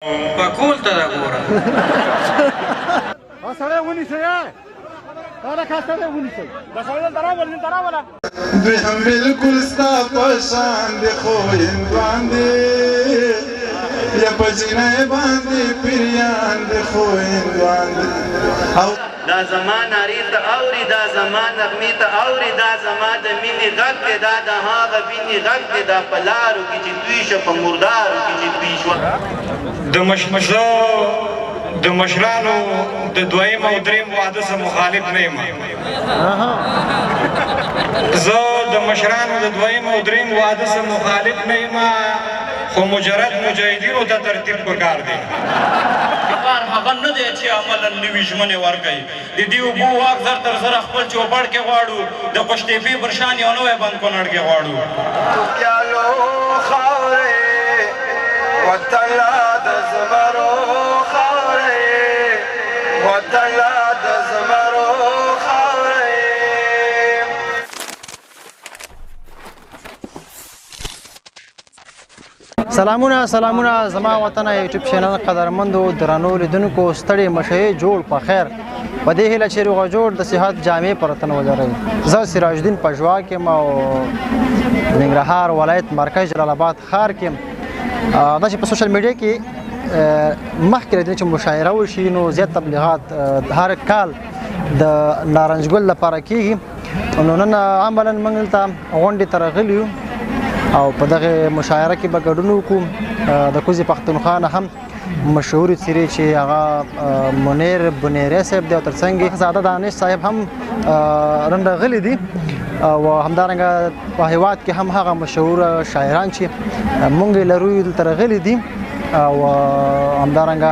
پکول ته دا ګوره سړی ونیسئ دا لکه سړی ونیسئ دا سړی دلته راولئ دلته راوله دوی هم بلکل ستا په شان دي خو هندوان دي یا په جنۍ باندې پیریان دي خو هندوان دي دا زما نارې ته اوري دا زما نغمې ته اوري دا زما د مینې غږ دی دا د هغه وینې غږ دی دا په لارو کې چې دوی شه په مردارو کې چې دوی شوه د مشرانو د دویم او دریم واده سره مخالف نه یم زه د مشرانو د دویم او دریم واده سره مخالف نه یم خو مجرد مجاهدینو ته ترتیب پکار دی کار هغه نه دی چې عملاً نوي ژمنې ورکوي د دې اوبو واک زر تر زره خپل چوپړ کې غواړو د قشتېپې پر شان یو نوی بند کونړ کې غواړو پیالو خاورې وطلا د زمرو خاورې وطلا د زمرو خاورې سلامونه زما وطن یوټیوب چینل قدرمندو درنو لیدونکو ستړي مشهي جوړ په خیر په دې هیله چې روغ جوړ د صحت جامع پر تن ولرئ زه سراج الدین پژوا کې ما ننګرهار ولایت مرکز جلال آباد ښار کې دا چې په سوشل میډیا کې مخکې له دې چې مشاعره وشي نو زیات تبلیغات هر کال د نارنج ګل لپاره کېږي نو نن عملاً موږ دلته غونډې ته راغلي یو او په دغه مشاعره کې به ګډون وکړو د کوزې پښتونخوا نه هم مشهورې څیرې چې هغه منیر بنیری صاحب دی او ترڅنګ یې زاده دانش صاحب هم نن راغلي دي او همدارنګه په هیواد کې هم هغه مشهوره شاعران چې مونږ یې لرو دلته راغلي دي او همدارنګه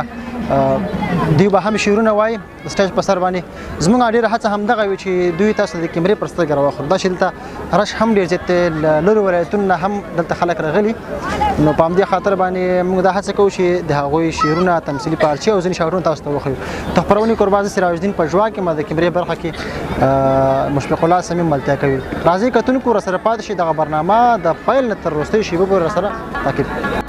دوی به هم شعرونه وایي د سټیج په سر باندې زموږ ډېره هڅه همدغه وي چې دوی تاسو د کیمرې پر سترګه راواخلو دا چې دلته رش هم ډېر زیات دی لرو ولایتونو نه هم دلته خلک راغلي نو په همدې خاطر باندې موږ دا هڅه کوو چې د هغوی شعرونه تمثیلي پارچې او ځینې شعرونه تاسو ته وښیو د خپرونې کوربه زه سراج الدین پژوا کې ما د کیمرې برخه کې مشفق الله صمیم ملتیا کوي راځئ کتونکو راسره پاتې شي دغه برنامه د پیل نه تر وروستیو شیبو پورې راسره تعقیب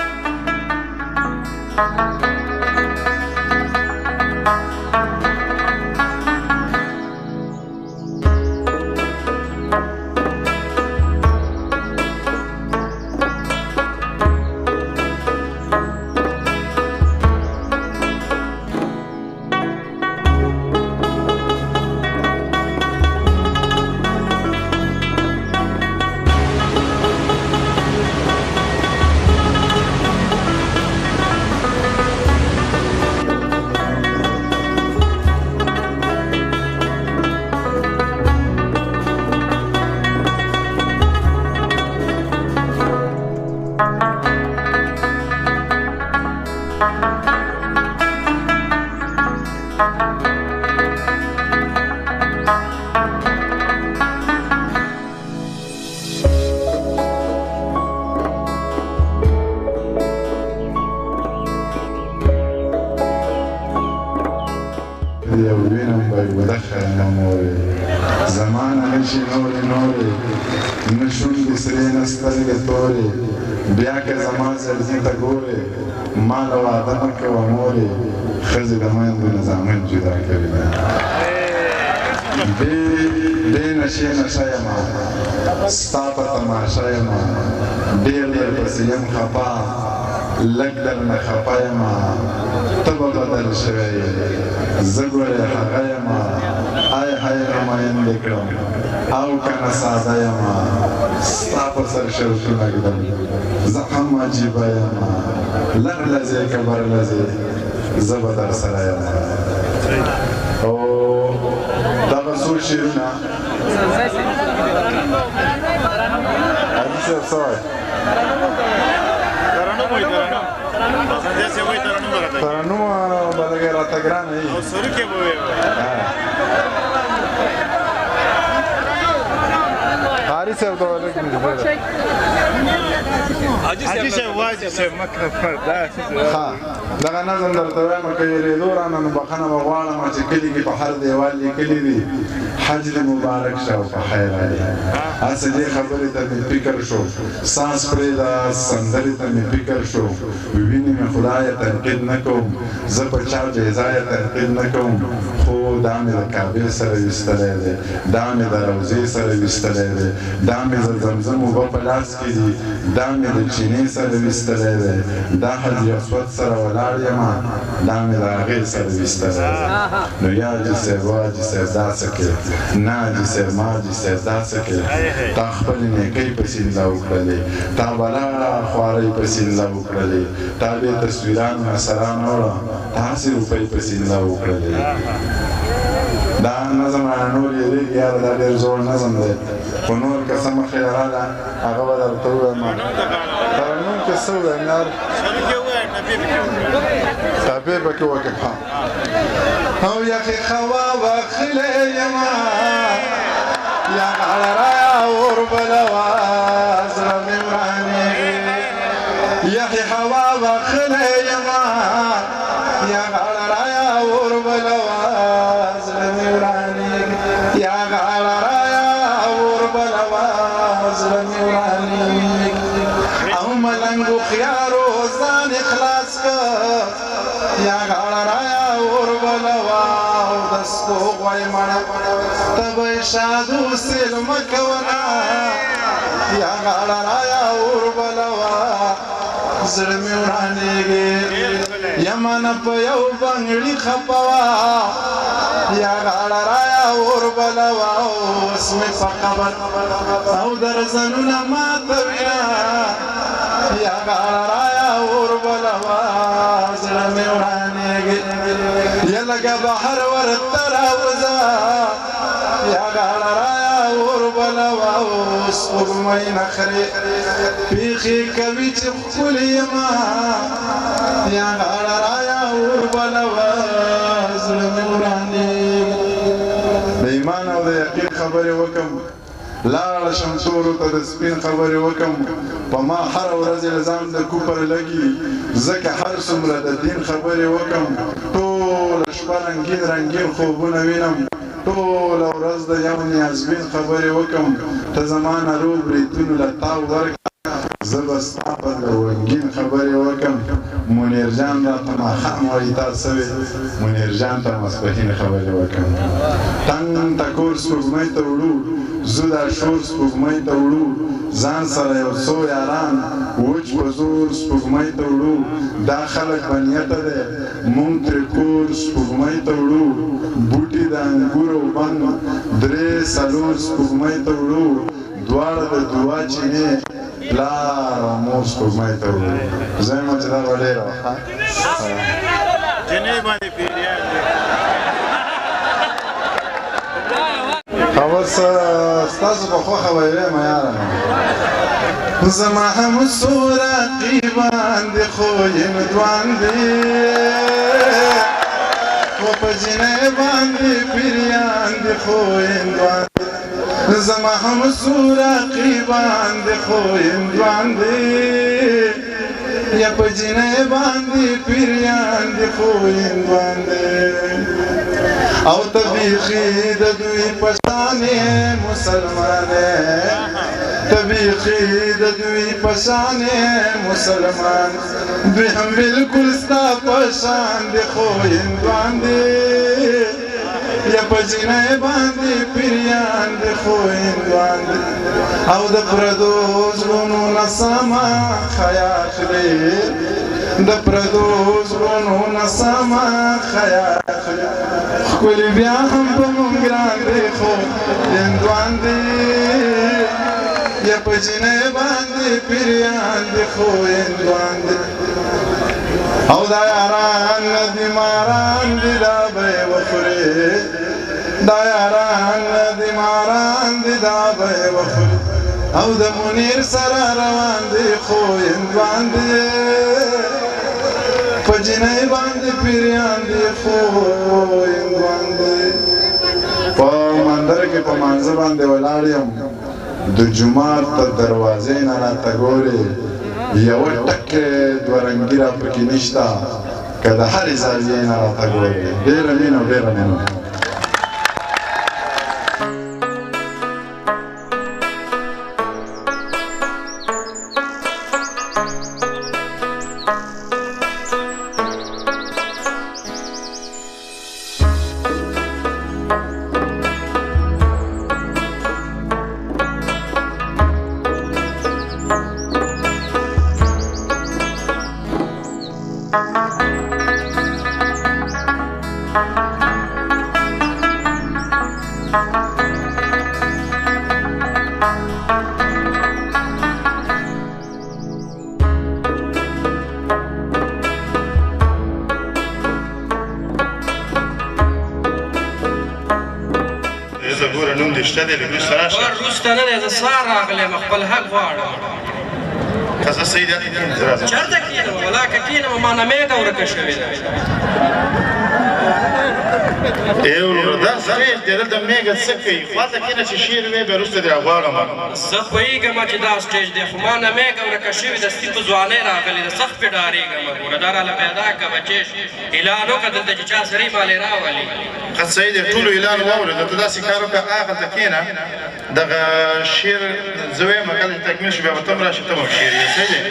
زمانه نشي نوري نشوندې سرې نه سترګې تورې بیا که زما زلزي ته ګورې ما له واده مه کوه مورې ښځې د میندو نه زامن جدا کوي دې نشې نشه یمه ستا په تماشه یمه ډېر پسې یم خفا لږ درنه خفه یمه ته به بدل شوی یې زه ګورې هغه یمه های نماینده کړم او کنه ساده یمه ستا په سر شرطونه ږدم زه هم عجیبه یمه لر لځې که بر لځې زه به در سره یمه او دغه څو شعرونه حاجي صاحب څه وایي ترنم به لږه راته ګرانه وي او سرکې به وي حاري صاحب ته ولیکم حاجي صاحب واجب صاحب مکتب فرد دغه نظم درته وایم که یېرېدو رانه نو بخښنه به غواړم چې کلي کې په هر دیوال لیکلي دي حج دې مبارک شه او په خیر رالې هسې دې خبرې ته مې فکر شو ساس پرېږده سندرې ته مې فکر شو وینې مې خدایه تنقید نه کوم زه په چا بېځایه تنقید نه کوم خو دا مې د کعبې سره ویستلی دی دا مې د روضې سره ویستلی دی دا مې د زمزم اوبه په لاس کې دي دا مې د چینې سره ویستلی دی دا حاجي اسود سره ولاړ یم دا مې د هغې سره ویستلی دی نو یا حاجي صاحب وا حاجي صاحب داسې کړې نه حاجي صاحب ما حاجي صاحب داسې کړې تا خپلې نیکۍ په سینده وکړلې تا بلا خوارۍ په سینده وکړلې تا بې تصویرانو نه سره نه وړه تا هسې روپۍ په سینده وکړلې دا نظم رانه نور یېرېږي یاره دا ډېر زوړ نظم دی خو نور که څه مخې راغله هغه به درته ووایم ترنم کې څه ووایم یار ټاپې پکې وکړم او یخې هوا وخلې یمه یا غاړه رایا اور بلوه زړه مې ورانېږي یخې هوا وخلې یمه یا غاړه رایا اور بلوه زړه مې ورانېږي یا غاړه رایا اور بلوه زړه مې ورانېږي او ملنګ هوښیارو ځان خلاص کړ یا غاړه رایا اور بلوه او د سپوږمۍ مړه ته به یې شادو سلمه کوله یا غاړه رایا اور بلوه زړه مې ورانېږي یمه نه په یو بنګړي خفه وه یا غاړه رایا اور بلوه اوس مې په قبر او درزنونه ماتوینه یا غاړه رایا اور بلوه زړه مې ورانېږي یا لږه بهر ورته راوځه یا غاړه رایا اور بلوه اوس سپوږمۍ نخرې پیښې کوي چې ښکلې یمه یا غاړه رایا اور بلوه زړه مې ورانېږي د ایمان او د یقین خبرې وکړم لاړه شم تورو ته د سپین خبرې وکړم په ما هره ورځ الزام د کوپر لګي ځکه هر څومره د دین خبرې وکړم ټوله شپه رنګین رنګین خوبونه وینم ټوله ورځ د یو نیازبین خبرې وکړم ته زما نرو بریتونو له تاو ورکړه زه به ستا په رنګین خبرې وکړم منیر جان راته ماښام وایي تا څه وې منیر جان ته ماسپښین خبرې وکړم تنګ ټکور سپوږمۍ ته وړو زه دا شور سپوږمۍ ته وړو ځان سره یو څو یاران وچ په زور سپوږمۍ ته وړو دا خلک بنیته دی مونږ ترې کور سپوږمۍ ته وړو بوټي د انګورو بند درې څلور سپوږمۍ ته وړو دواړه د دعا چینې پلار او مور سپوږمۍ ته وړو زه یم چې دا به ډېره وه اوس ستاسو په خوښه به یې ویم یاره زما هم څو رقیبان دي خو هندوان دي خو په جینۍ باندې پیریان دي خو هندوان دي زما هم څو رقیبان دي خو هندوان دي یا په جینۍ باندې پیریان دي خو هندوان دي او ته بیخي د دوی په شان یې مسلمان ته بیخي د دوی په شان یې مسلمان دوی هم بلکل ستا په شان دي خو هندوان دي یا په جینۍ باندې پیریان دي خو هندوان دي او د پردو زړونو نه سما خیال دی د پردو زړونو نه سما خیال ښکلي بیا هم په مونږ ګران دی خو هندوان دي یا په جینۍ باندې پیریان دي خو هندوان دي او دا یاران نه دي ماران دي دا به یې وخورې دا یاران نه دي ماران دي دا به یې وخورې او د منیر سره روان دي خو هندوان دي په جینۍ باندې پیریان دي خو هندوان دي په مندر کې په مانځه باندې ولاړ یم د جومات تر دروازې نه راته ګورې یوه ټکې دوه رنګي را پکې نشته که د هرې زاویې نه راته ګورې ډېره مینه او ډېره مننه. روسته نه دی، زه سهار راغلی یم، خپل حق غواړم. که زه صحیح دی چېرته کښېنم ولا که کښېنم ما نه میږه ورکه شوې ده. ای وروره دا سټیج دی دلته میږه څه کوي؟ خواته کښېنه چې شعر ویې بیا وروسته دې راغواړم. زه پوهېږم چې دا سټیج دی خو ما نه میږه ورکه شوې ده، سپي په ځوانۍ راغلې ده، سخت پرې ډارېږم. ګوره دا راله پیدا کړه بچې اعلان وکړه دلته چې چا سړی مالې راولي. ښه صحیح دی ټولو اعلان واورېده ته داسې کار وکړه هغلته کښېنه دغه شعر زه وایم کله چې تکمیل شي بیا به ته هم راشې ته به هم شعر یې صحیح دی.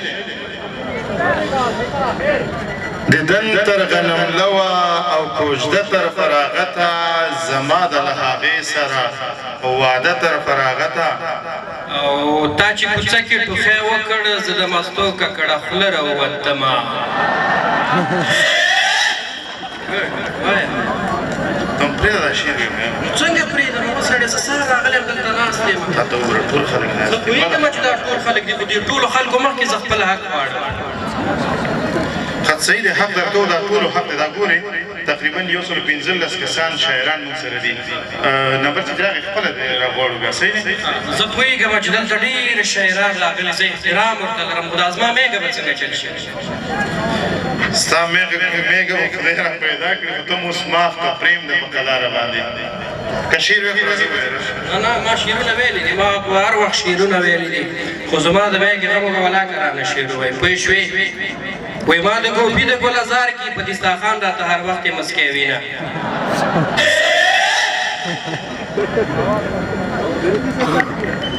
دیدن تر غنم لوه او کوژده تر فراغته زما د له هغې سره واده تر فراغته او تا چې کوڅه کې ټوخی وکړ زه د مستو ککړه خوله راووتمه. ته هم پرېږده دا شعر ویم څنګه پرېږدم وسړې زه سره راغلی یم دلته ناست یم. تا ته وګوره ټول خلک ناست زه پوهېږم چې دا ټول خلک دي خو دې ټولو خلکو مخکې زه خپل حق غواړم. خط صحیح دی حق درکو دا ټولو حق دی دا ګورې تقریبا 115 کسان شاعران موږ سره دي نمبر چې راغی خپله راغواړو بیا صحیح دی. زه پوهېږم چې دلته ډېر شاعران راغلي زه احترام ورته لرم خو دا زما میږه به څنګه چل شي. ستا میږه به خدای را پیدا کړي خو ته مو اوس معاف کړه پرېم دی په کلاره باندې که شعر ویې نه نه ما شعرونه ویلي دي ما هر وخت شعرونه ویلي دي خو زما د میږې غم به ولا که رانه شعر ووایي پوه شوې وایي ما د ګوپي د ګلزار کې په دسترخوان راته هر وخت یې مسکی وینه.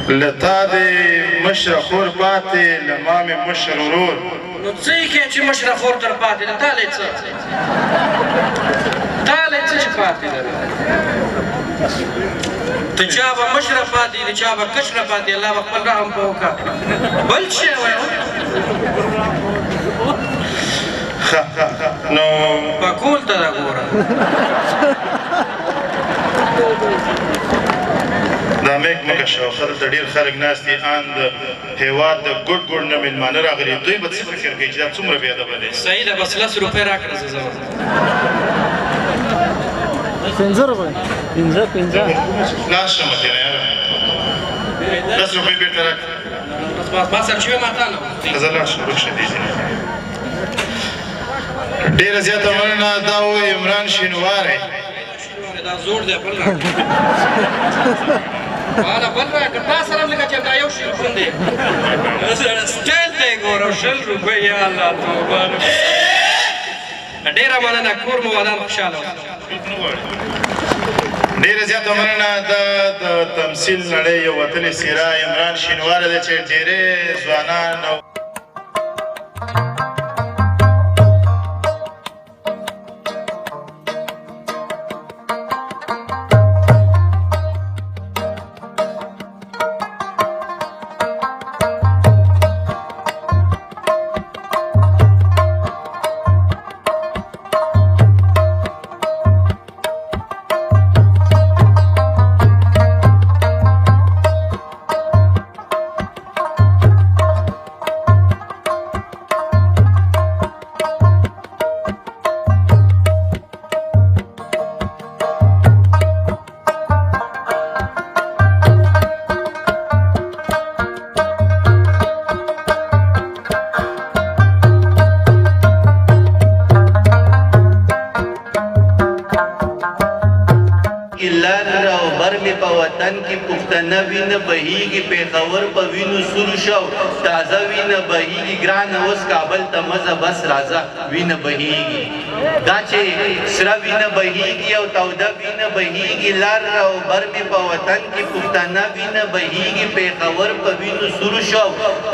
له تا دې مشره خور پاتې له ما مې مشر ورور نو څه یې کوې چې مشره خور در پاتې ده تا لی څه چې پاتې ده ته چا به مشره پاتې د چا به کشره پاتې الله به خپل رحم په وکړه بل شی وایه نو پکول ته ده ګوره دا میک مکه شوخه دلته ډېر خلک ناست دي ان د هېواد د ګوټ ګوټ نه مېلمانه راغلي دوی به څه فکر کوي چې دا څومره بېادبه دی. صحیح ده بس 10 روپۍ راکړه زه ځم 15 روپۍ 15 خلاص شم کنه یاره 10 روپۍ بېرته راکړه ما سره شوې ما تا نه زه لاړ شم رخصت دی. ډېره زیاته مننه دا و عمران شینواری دا زور دی بل راکړه والا بل راکړه تا سره هم لکه چې دا یو شی خوندې سټایل ته یې ګوره 100 روپۍ یا الله توبه ډېره مننه کور مو ودان خوشحاله ډېره زیاته مننه دا د تمثیل نړۍ یو وتلې څېره عمران شینواری دی چې ډېرې ځوانان او په وطن کې پښتنه وینه بهیږي پېښور په وینو سور شو تازه وینه بهیږي ګرانه اوس کابل ته مزه بس راځه وینه بهیږي دا چې سره وینه بهیږي او توده وینه بهیږي لر او بر مې په وطن کې پښتنه وینه بهیږي پېښور په وینو سور شو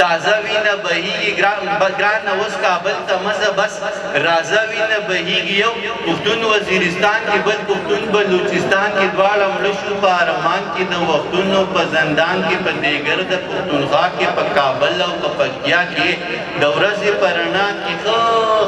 تازه وینه بهیږي ګرانه اوس کابل ته مزه بس راځه وینه بهیږي یو پښتون وزیرستان کې بل پښتون بلوچستان کې دواړه مړه شو په ارمان کې د وختونو په زندان کې په دیګر د پښتونخوا کې په کابل او په پکتیا کې د ورځې په رڼا کې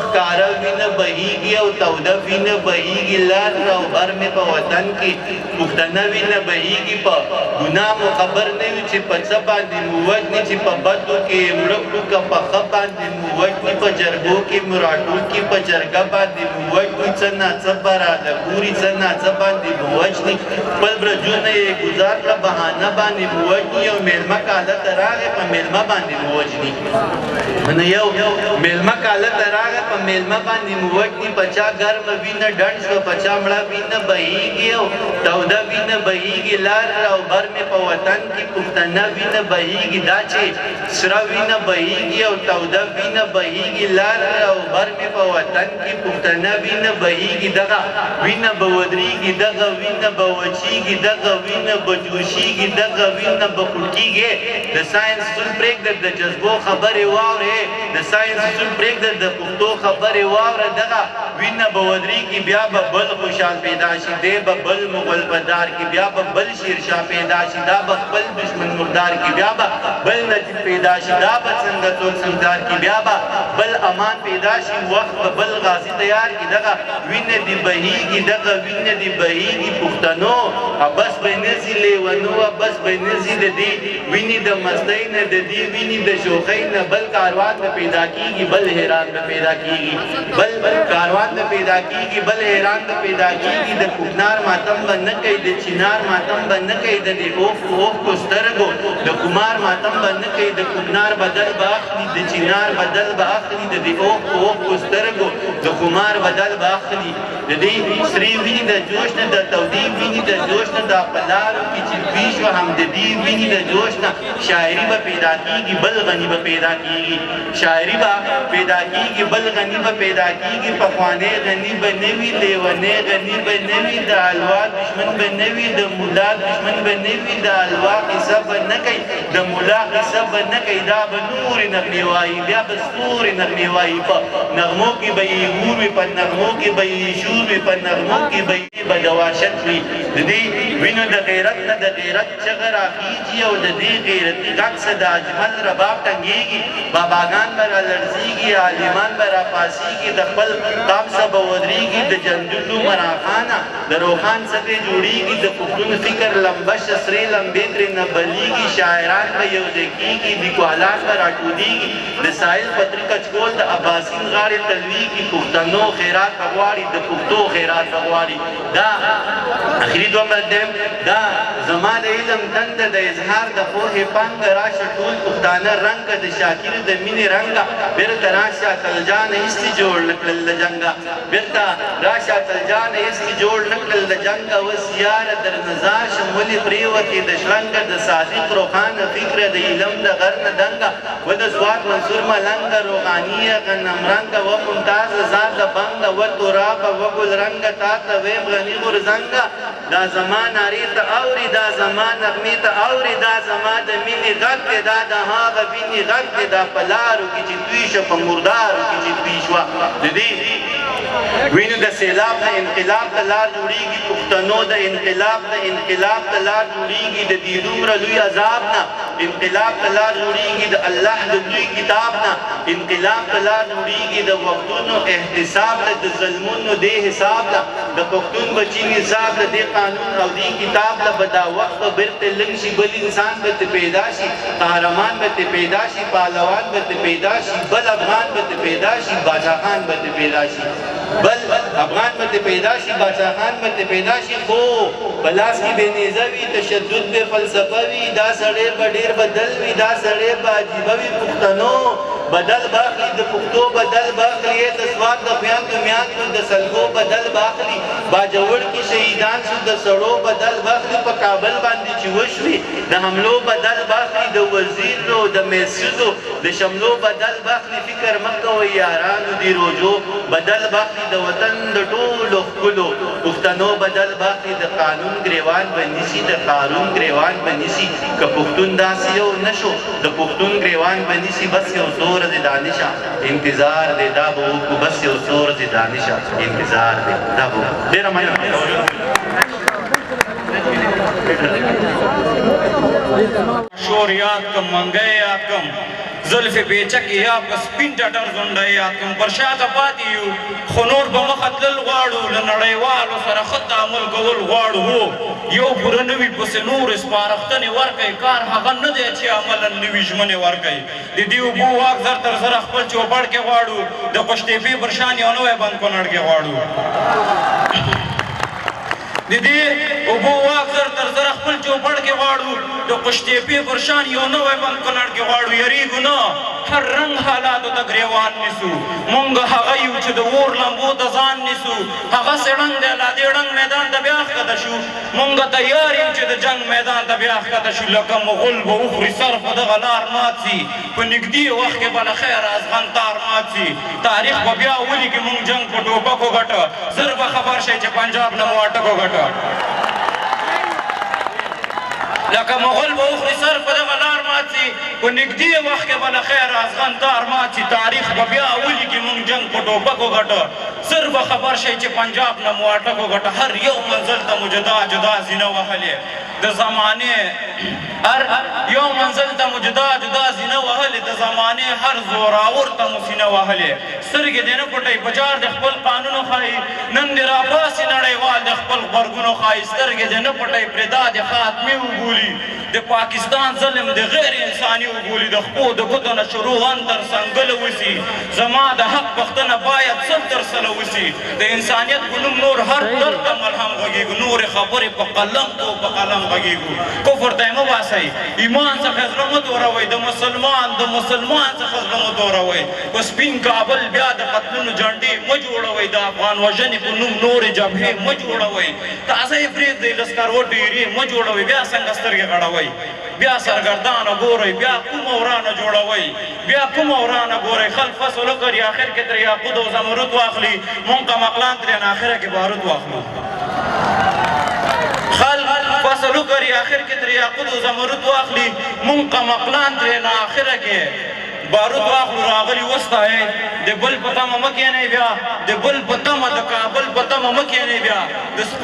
ښکاره وینه بهیږي او توده وینه بهیږي لر او بر مې په وطن کې پښتنه وینه بهیږي په ګناه مو خبر نه وي چې په څه باندې مو وژني چې په بدو کې مړه کړو که په ښه باندې مو وژني په جرګو کې مو راټوکي په جرګه باندې مو وژني څه ناڅه به راله ګوري څه ناڅه باندې مو وژني خپل برجونه یې ګزار کړه بهانه باندې مو وژني یو مېلمه کاله ته راغی په مېلمه باندې مو وژني نو یو مېلمه کاله ته راغی په مېلمه باندې مو وژني په چا ګرمه وینه ډنډ شوه په چا مړه وینه بهیږي او توده وینه بهیږي لر او بر مې په وطن کې پښتنه وینه بهیږي دا چې سره وینه بهیږي او توده وینه بهیږي لر او بر مې په وطن کې پښتنه وینه بهیږي دغه وینه به ودرېږي دغه وینه به وچېږي دغه وینه به جوشېږي دغه وینه به خوړکېږي د ساینس اصول پرېږده د جذبو خبرې واورې د ساینس اصول پرېږده د پښتو خبرې واوره دغه وینه به ودرېږي بیا به بل خوشحال پیدا شي دی به بل مغل په دار کې بیا به بل شیرشاه پیدا شي دا به خپل دشمن مردار کې بیا به بل نجیب پیدا شي دا به څنګه څوک سمدار کې بیا به بل امان پیدا شي وخت به بل غازي تیار کې دغه وینه دې بهیږي دغه وینه دې بهیږي پښتنو بس به نه ځي لیونو بس به نه ځي د دې وینې د مستۍ نه د دې وینې د شوخۍ نه بل کاروان به پیدا کېږي بل حیران به پیدا کېږي بل کاروان به پیدا کېږي بل حیران به پیدا کېږي د کوکنار ماتم به نه کوي د چینار ماتم به نه کوي د دې اوښکو سترګو د کمار ماتم به نه کوي د کوکنار بدل به اخلي د چینار بدل به اخلي د دې اوښکو سترګو د کمار بدل به اخلي د دې سرې وینې د جوش نه د تودې وینې د جوش نه دا په لارو کې چې دوی شوه هم د دې وینې د جوش نه شاعري به پیدا کېږي بل غني به پیدا کېږي شاعري به پیدا کېږي بل غني به پیدا کېږي پخوانی غني به نه وي لیونی غني به نه وي د الوا دشمن به نه وي د ملا دشمن به نه وي د الوا قصه به نه کوي د ملا قصه به نه کوي دا به نورې نغمې وایي بیا به ستورې نغمې وایي په نغمو کې به یې ګور وي په نغمو کې به یې شور وي په نغمو کې به یې بدواشت وي د دې وینو د غیرت نه د غیرت چغه راخیږي او د دې غیرتي غږ څه د اجمل رباب ټنګېږي باباګان به رالړزېږي عالمان به راپاڅېږي د خپل قام څه به ودرېږي د جنډلو مراخانه د روښان څه ترې جوړېږي د پښتون فکر لمبه سرې لمبې ترې نه بلیږي شاعران به یو ځای کېږي لیکوالان به راټولېږي د ساحل پتري کچکول د اباسین غاړې تلویږي پښتنو خیرات به غواړي د پښتو خیرات به غواړي دا اخري دوه مدم دا زما د علم تنده د اظهار د پوهې پنګه راشه ټول پښتانه رنګه د شاکر د مینې رنګه بیرته راشه تلجان ایستې جوړ نکړل د جنګه بیرته راشه تلجان ایستې جوړ نکړل د جنګه اوس یاره در نظار شم ولې پرېوتې د شلنګه د صادق روښانه فکره د علم د غر نه دنګه و د ځواک منصور ملنګه روغانیه غنم رنګه و ممتاز ذات بنګه و ترابه و ګل رنګه تا ته ویم غني غورځنګه دا زما نارې ته اوري دا زما نغمې ته اوري دا زما د مینې غږ دی دا د هغه وینې غږ دی دا په لارو کې چې دوی شه په مردارو کې چې دوی شوه د دې وینو د سیلاب د انقلاب ته لار جوړېږي پښتنو د انقلاب ته لار جوړېږي د دې دومره لوی عذاب نه انقلاب ته لار جوړېږي د الله د دوی کتاب نه انقلاب ته لار جوړېږي د وختونو احتساب له د ظلمونو دې حساب له د پښتون بچي نصاب له دې قانون او دې کتاب له به دا وخت به بیرته لږ شي بل انسان به ته پیدا شي قهرمان به ته پیدا شي پهلوان به ته پیدا شي بل افغان به ته پیدا شي باچا خان به ته پیدا شي بل افغان به ته پیدا شي باچا خان به ته پیدا شي خو په لاس کې بې نیزه وي تشدد به فلسفه وي دا سړی به ډېر بدل وي دا سړی به عجیبه وي پښتنو بدل باخلی د پښتو بدل باخلی د سواد د خویندو میندو د سلګو بدل باخلی باجوړ کې شهیدان شو د سړو بدل باخلی په کابل باندې چې وشوي د حملو بدل باخلی د وزیرو د میسجو د شملو بدل باخلی فکر مه کوئ یارانو دی روجو بدل باخلی د وطن د ټولو ښکلو پښتنو بدل باخلی د قانون ګریوان به نیسي د قانون ګریوان به نیسي که پښتون داسې یو نه شو د پښتون ګریوان به نیسي بس یو څو ورځې دانشه انتظار دی دا به وکړو بس یو څو ورځې دانشه انتظار دی دا به وکړو ډېره مننه شور یاد کم منګی یاد کم زلف پیچک یاد کم سپین ټټر ځونډی یاد کم پر شاته پاتې یو خو نور به مخه تلل غواړو له نړیوالو سره ښه تعامل کول غواړو هو یو پوره نوي پسې نور سپارښتنې ورکوي کار هغه نه دی چې عملا نوي ژمنې ورکوي د دې اوبو واک زر تر زره خپل چوپړ کې غواړو د قشتېپې پر شان یو نوی بند کونړ کې غواړو د دې اوبو واک زر تر زره خپل چوپړ کې غواړو د قشتېپې پر شان یو نوی بند کونړ کې غواړو یریږو نه هر رنګ حالاتو ته ګریوان نیسو مونږ هغه یو چې د اور لمبو ته ځان نیسو هغه څېړنګ دی لا دې ړنګ میدان ته بیا ښکته شو مونږ تیار یو چې د جنګ میدان ته بیا ښکته شو لکه مغول به وخوري سر په دغه لار مات سي په نږدې وخت کې به له خیره ازغن تار مات سي تاریخ به بیا ولیکي مونږ جنګ په ټوپکو ګټه زر به خبر شئ چې پنجاب نه مو اټکو ګټه لکه مغول به وخوري سر په دغه لار مات سي په نږدې وخت کې به له خیره ازغن تار مات سي تاریخ به بیا ولیکي مونږ جنګ په ټوپکو ګټه زر به خبر شئ چې پنجاب نه مو اټکو ګټه هر یو منزل ته مو جدا جدا زینه وهلې د زمانې هر یو منزل ته مو جدا جدا زینه وهلې د زمانې هر زوراور ته مو سینه وهلې سترګې دې نه پټوي په جار د خپل قانونو ښایي نن دې راپاسي نړیوال د خپل غبرګونو ښایي سترګې دې نه پټوي پرې دا د خاتمې وبولي د پاکستان ظلم د غیر انساني وبولي د خپو د ګوتو نه شروع تر سنګله وسي زما د حق پښتنه باید سل تر سله وسي د انسانیت په نوم نور هر درد ته ملهم غږېږو نورې خبرې په قلم کو په قلم غږېږو کفر ته یې مه باسئ ایمان څخه زړه مه توروئ د مسلمان څخه زړه مه توروئ په سپین کابل بیا د قتلونو جنډې مه جوړوئ د افغان وژنې په نوم نورې جبهې مه جوړوئ تازه یې پرېږدئ لسکرو ډېرې مه جوړوئ بیا څنګه سترګې غړوئ بیا سرګردانه ګورئ بیا کومه ورانه جوړوئ بیا کومه ورانه ګورئ خلک فصل وکړي آخر کې ترې یاقوت او زمرود واخلي مونږ قمقلان ترې نه آخره کې بارود واخلو خلک فصل وکړي آخر کې ترې یاقوت او زمرود واخلي مونږ قمقلان ترې نه آخره کې بارود واخلو راغلي وستایئ د بل په تمه مه کښېنئ بیا د بل په تمه د کابل په تمه مه کښېنئ بیا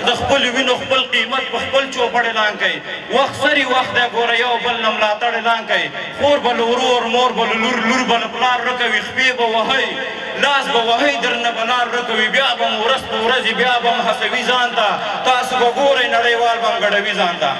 د خپلو وینو خپل قیمت په خپل چوپړ اعلان کوئ وخت سري وخت دی ګوره یو بل نه ملاتړ اعلان کوئ خور به له ورور مور به له لور لور به له پلار رکوي خپې به وهئ لاس به وهئ درنه به لار رکوي بیا به م ورځ په ورځې بیا به م هڅوي ځان ته تاسو به ګورئ نړیوال به م ګډوي ځان ته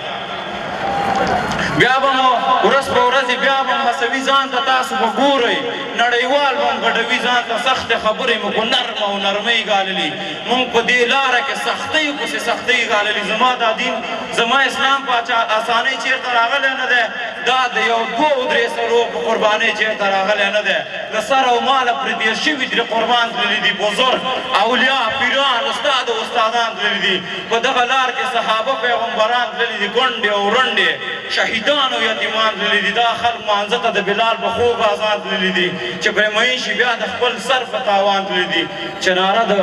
بیا به مو ورځ په ورځې بیا به م هڅوي ځان ته تاسو به ګورئ نړیوال به م ګډوي ځان ته سختې خبرې مو په نرمه او نرمۍ ګاللي مونږ په دې لاره کې سختۍ پسې سختۍ ګاللي زما دا دین زما اسلام په اسانۍ چېرته راغلی نه دی دا د یو دوو درې سرو په قربانۍ چېرته راغلی نه دی د سر او ماله پرې تېر شوي ترې قربان تللي دي بزرګ اولیا پیران استاد او استادان تللي دي په دغه لار کې صحابه پیغمبران تللي دي ګونډې او رنډې شهیدان او یتیمان تللي دي دا خلک مانځه ته د بلال په خوب آزان تللي دي چې پرې مئین شي بیا د خپل سر په تاوان تللي دي چې ناره د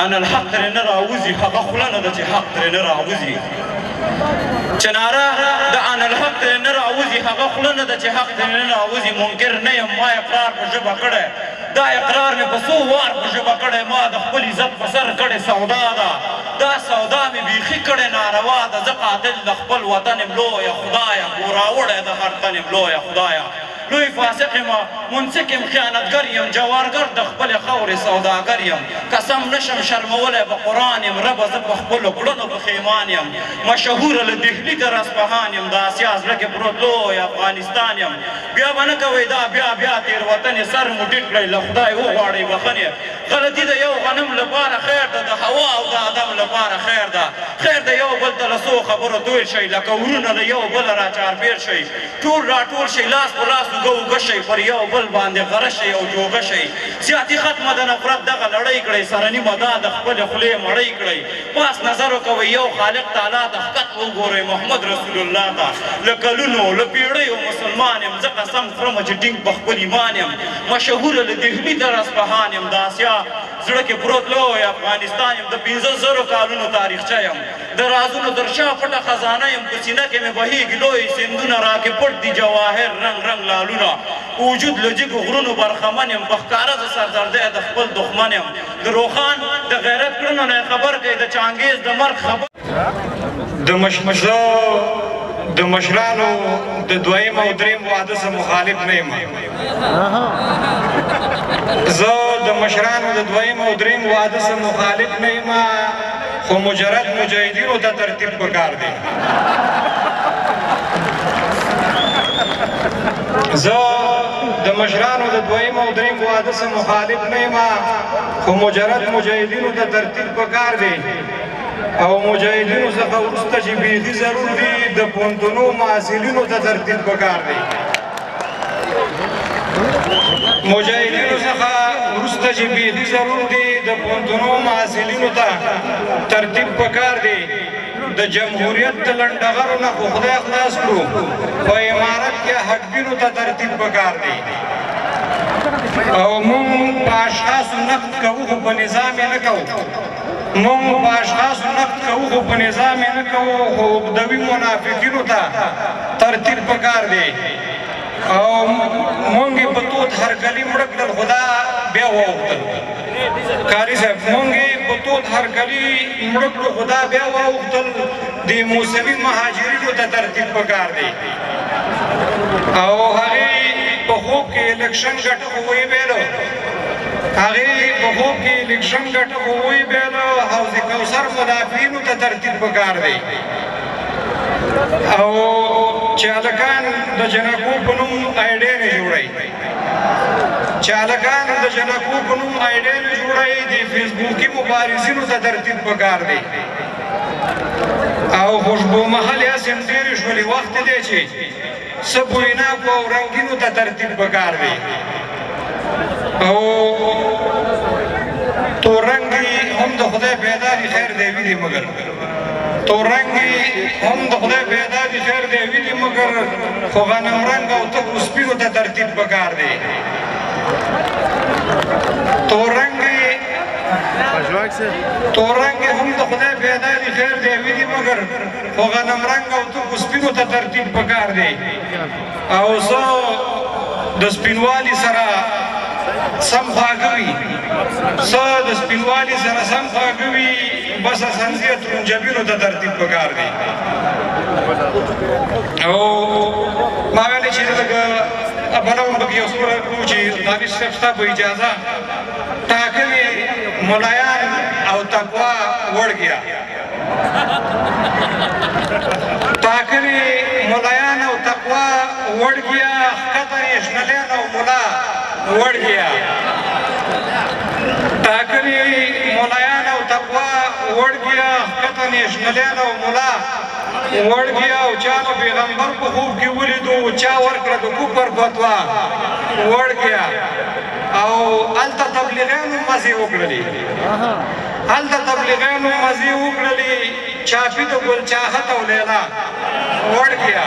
انا الحق ترې نه راوځي هغه خوله نه ده چې حق ترې نه راوځي چې ناره د انا الحق ترې نه راوځي هغه خوله نه ده چې حق ترې نه راوځي منکر نه یم ما اقرار په ژبه کړی دا اقرار مې په څو وار په ژبه کړی ما د خپل عزت په سر کړې سودا ده دا سودا مې بیخي کړې ناروا ده زه قاتل د خپل وطن یم لویه خدایه ګوراوړی د هر تن یم لویه خدایه لوی فاسق یم منسک یم خیانتګر یم جوارګر د خپلې خاورې سوداګر یم قسم نشم شرمولی په قرآن یم ربه زه په خپلو کړنو پښیمان یم مشهوره له دهلي تر اصفهان یم د اسیا زړه کې پروت لوی افغانستان یم بیا به نه کوئ دا بیا تېروتنې سر مو ټیټ کړئ له خدای وغواړئ بخښنې غلطي د یو غنم لپاره خیر ده د هوا او د ادم لپاره خیر ده خیر د یو بل ته له څو خبرو دویل شئ لکه ورونه د یو بله را چارپېر شئ ټول راټول شئ لاس په لاس اوږه اوږه شئ پر یو بل باندې غره شئ او جوګه شئ زیاتي ختمه د نفرت دغه لړۍ کړئ سره نیمه دا د خپلې خولې مړۍ کړئ پاس نظر وکوئ یو خالق تعالی ته ښکت وګورئ محمد رسول الله ته له کلونو له پیړیو مسلمان یم زه قسم خورمه چې ټینګ په خپل ایمان یم مشهوره له دهلي تر اصفهان یم د اسیا زړه کې پروت لوی افغانستان یم د 15,000 کالونو تاریخچه یم د رازونو در شا پټه خزانه یم په سینه کې مې بهیږي لوی سیندونه راکې پټ دي جواهر رنګ رنګ لالونه وجود له جګو غرونو برخمن یم په ښکاره زه سردردی د خپل دښمن یم د روښان د غیرت کړنو نه خبر کوي د چانګیز د مرګ خبر د مشرانو د دویم او دریم واده سره مخالف نه یم زه د مشرانو د دویم او دریم واده سره مخالف نه یم خو مجرد مجاهدینو ته ترتیب پکار دی زه د مشرانو د دویم او دریم واده سره مخالف نه یم خو مجرد مجاهدینو ته ترتیب پکار دی او مجاهدینو څخه وروسته چې بیخي ضرور دي د پوهنتونو محصلینو ته ترتیب پکار دی مجاهدینو څخه وروسته چې بیخي ضرور دي د پوهنتونو محصلینو ته ترتیب پکار دی د جمهوریت د لنډغرو نه خو خدای خلاص کړو په امارت کې حقبینو ته ترتیب پکار دی او موږ په اشخاصو نقد کوو خو په نظام یې نه کوو موږ په اشخاصو نقد کوو خو په نظام یې نه کوو خو عقدوي منافقینو ته ترتیب پکار دی او موږ یې په تود هرکلي مړه کړل خو دا بیا واوښتل قاري صاحب موږ یې په تود هرکلي مړه کړو خو دا بیا واوښتل د موسمي مهاجرینو ته ترتیب پکار دی او هغې په خوب کې الیکشن ګټه خو ویې ویلو هغې په خوب کې الیکشن ګټه خو ویې ویلو حوض کوثر مدافعینو ته ترتیب پکار دی او چې هلکان د جنکو په نوم آیډیانې جوړوي چې هلکان د جنکو په نوم آیډیانې جوړوي د فیسبوکي مبارزینو ته ترتیب پکار دی او خوشبو محل هسې هم ډېرې شولې وخت دی چې څه بویناکو او رنګینو ته ترتیب پکار دی او تورنګي هم د خدای پیدا دي خیر دی وي دي مګر تورنګي هم د خدای پیدا دي خیر دی وي دي مګر خو غنم رنګ او تکو سپینو ته ترتیب پکار دی تورنګي هم د خدای پیدا دي خیر دی وي دي مګر خو غنم رنګ او تکو سپینو ته ترتیب پکار دی او زه د سپینوالي سره سم خواږه وي زه د سپینوالي سره سم خواږه وي بس اسانزي ترنجبینو ته ترتیب پکار دی او ما ویلې چې لږ بله هم پکې یو څه وکړو چې دانش صاحب ستا په اجازه ټاکلي ملایان او تقوا وړ گیا ټاکلي ملایان او تقوا وړ گیا ښکته نیشنلیان او ملا وړ گیا ټاکلي ملایان او تقوا وړ گیا ښکته نیشنلیان او ملا وړ گیا او چا نو پیغمبر په خوب کې ولیدو چا ورکړه د کفر فتوا وړ گیا او هلته تبلیغیانو مزې وکړلې هلته تبلیغیانو مزې وکړلې چاپي د ګل چاحت او لیلا وړ گیا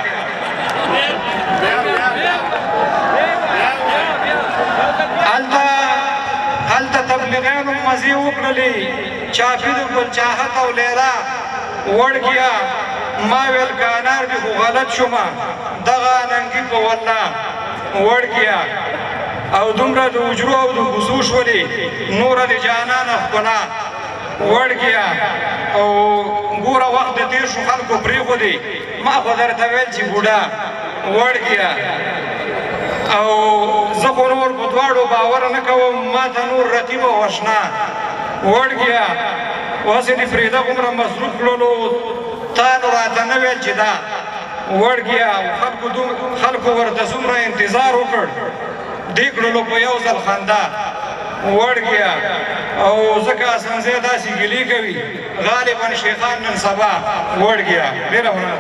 هلته تبلیغیانو مزې وکړلې چاپي د ګل چاحت او لیلا وړ گیا ما ویل که انار دي خو غلط شومه دغه ننګي په والله وړ گیا او دومره د اجرو او د کوڅو شولې نوره د جانانه ښکلا وړ گیا او ګوره وخت د تېر شو خلکو پرېښودې ما خو درته ویل چې بوډا وړ گیا او زه خو نور په دواړو باور نه کوم ما ته نور رقیب او اشنا وړ گیا وهسې د فرېده غومره مصروف کړلو تا نو راته نه ویل چې دا وړ گیا خلکو ورته څومره انتظار وکړ دې کړلو په یو ځل خندا وړ گیا او ځکه اسانځی داسې ګیلې کوي غالبا شیخان نن سبا وړ ګیا ډېره مننه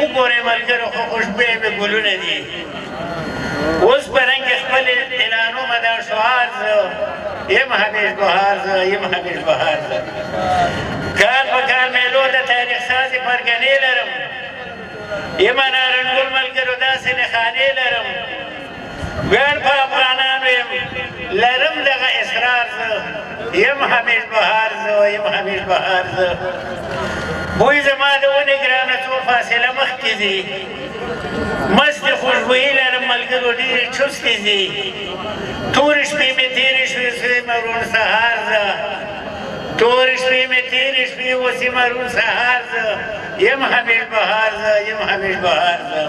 وګورئ ملګرو خو خوشبویه مې ګلونه دي اوس په رنګ خپل اعلانومه دا شعار زه یم همیش بهار زه یم همیش بهار زه کال په کال میلو د تاریخ سازي پرګنې لرم یم نارنګل ملګرو داسې نښانې لرم ویاړ په افغانانو یم لرم دغه اصرار زه یم همیش بهار زه یم همیش بهار زه بوی زما د ونې ګرانه څو فاصله مخکې ځي مستې خوشبویي لرم ملګرو ډېرې چستې ځي تورې شپې مې تېرې شوې سوې مرون سهار زه تورې شپې مې تېرې شوې اوس یې مرون سهار زه یم همیش بهار زه یم همیش بهار زه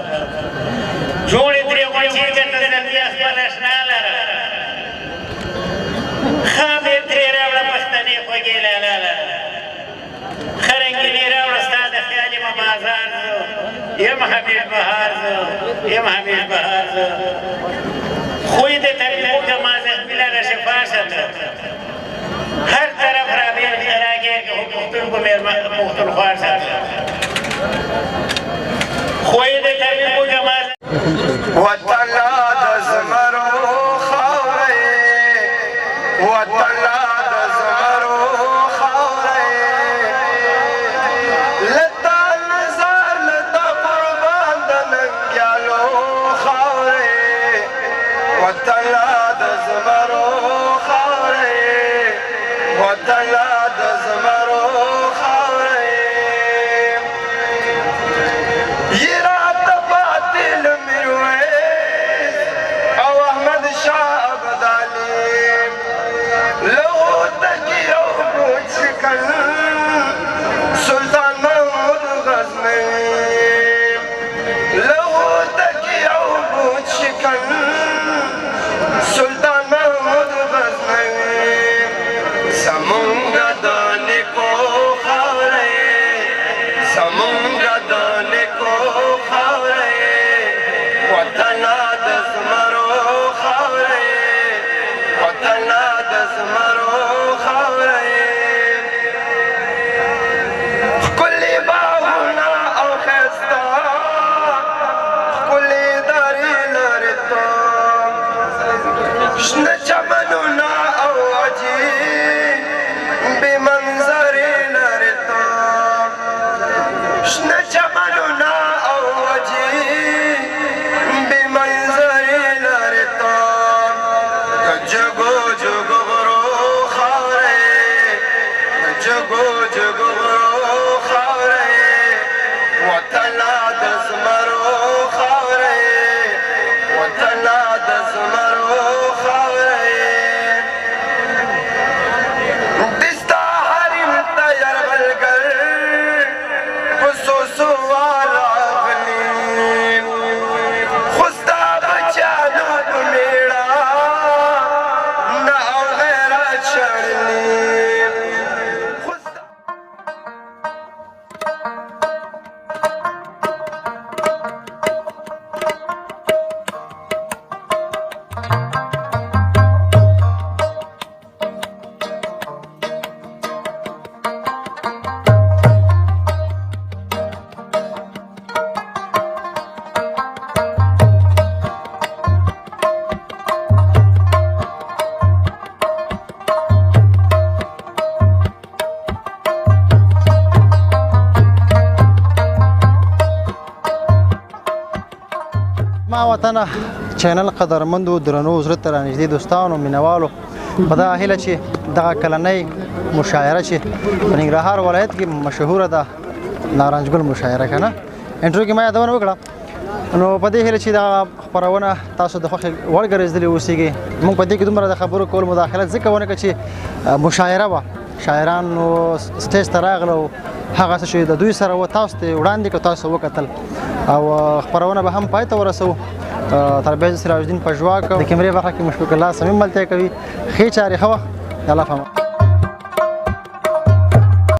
جوړې ترې غونچې که تسلیا خپل اشنا لره خام یې ترې راوړه پښتنې خوږې لالا لره خرنګینې راوړه ستا د خیالې مه بازار زه یم همیش بهار زه یم همیش بهار زه خوی د طبیبو که ما زخمي لره شفا شته هر طرف راګېږي خو پښتونکو پښتونخوا شته خوی د طبیبو که ما وطلا د زمرو خاورې وطلا د زمرو خاورې لتا نظر لتا قربان د ننګیالو خاورې وطلا د زمرو خاورې وطلا د زمرو خاورې سلطان محمود غزنوي له تکیو بود شکن سلطان محمود غزنوي زمونږ د نیکو خاورې زمونږ د نیکو خاورې وطنا د زمرو خاورې وطنا د زمرو خاورې شنه چمنونه او وجې بې منظرې لرې تا شنه چمنونه او وجې بې منظرې لرې تا د جګو جګو غرو خاورې د جګو جګو غرو خاورې وطنا د زمرو خاورې وطنا د زمرو ما وطن چینل قدرمندو درنو زړه ته رانږدې دوستانو مینوالو په دغه هیله چې دغه کلنۍ مشاعره چې په ننګرهار ولایت کې مشهوره ده نارنجګل مشاعره که نه انټرویو کې ما یادونه وکړه نو په دې هیله چې دغه خپرونه تاسو د خوښې وړ ګرځېدلې اوسېږي موږ په دې کې دومره د خبرو کول مداخلت ځکه ونه کړه چې مشاعره وه شاعرانو سټیج ته راغله هغه څه چې د دوی سره و تاسو ته وړاندې کړه تاسو وکتل او خپرونه به هم پای ته ورسوو تربیه سراج الدین پژواک د کیمرې برخه کې مشفق الله صمیم ملتیا کوي ښې چارې ښه وخت الله فهم